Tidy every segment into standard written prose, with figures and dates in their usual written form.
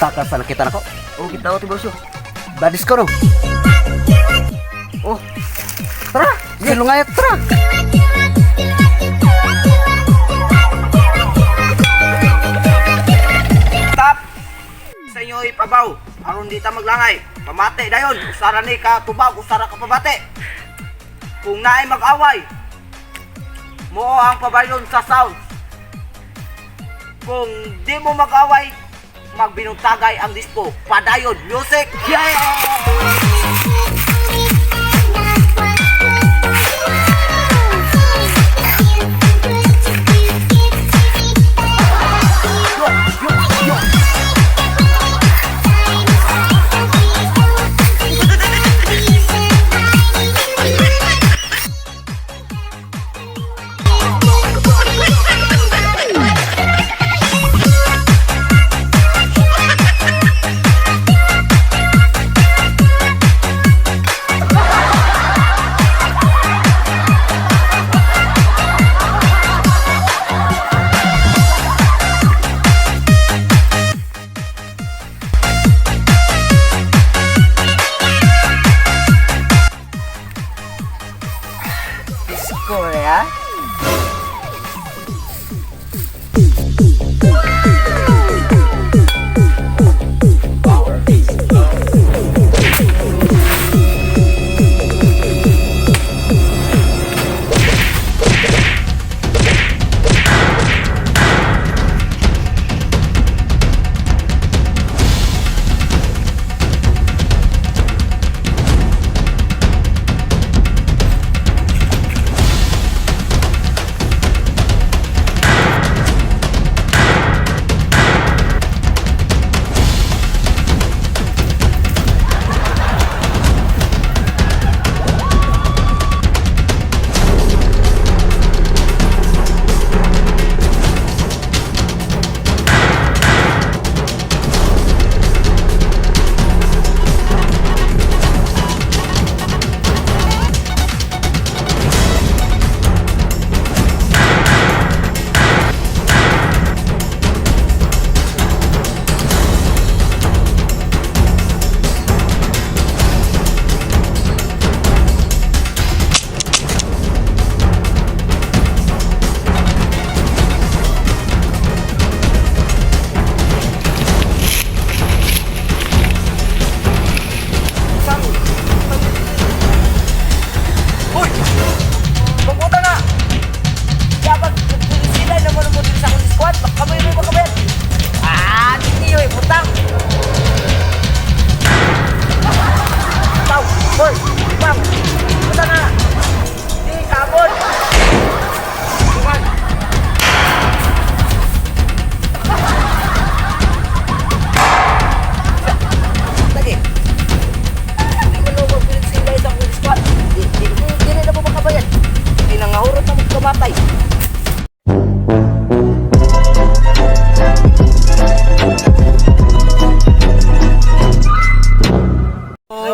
Takal sa nakita nako. Oh, kita ti boss. Badis ko no. Oh. Tara, silungay tara. Stop! Sa inyo ipabaw. Aron di ta maglangay. Pamate dayon. Usara ni ka tubag, usara ka pabate. Kung naay mag-away, mo ang pabayon sa sound. Kung di mo mag-away, magbinutagay ang disco. Padayon, music! Korea.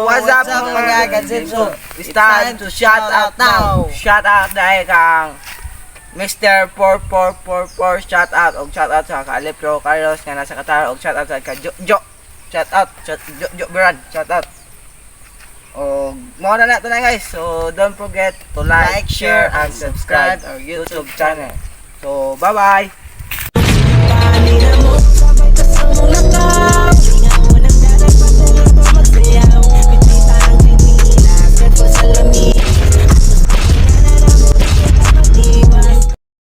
What's up mga kasinso? It's time to shout out now. Shout out dahil kang Mr. 4444 shout out og shout out sa Electro Carlos nga nasa Qatar og shout out sa Jo. Shout out Jo Brand shout out. Og mo na nato na guys. So don't forget to like, share and subscribe our YouTube channel. So bye-bye. Salamin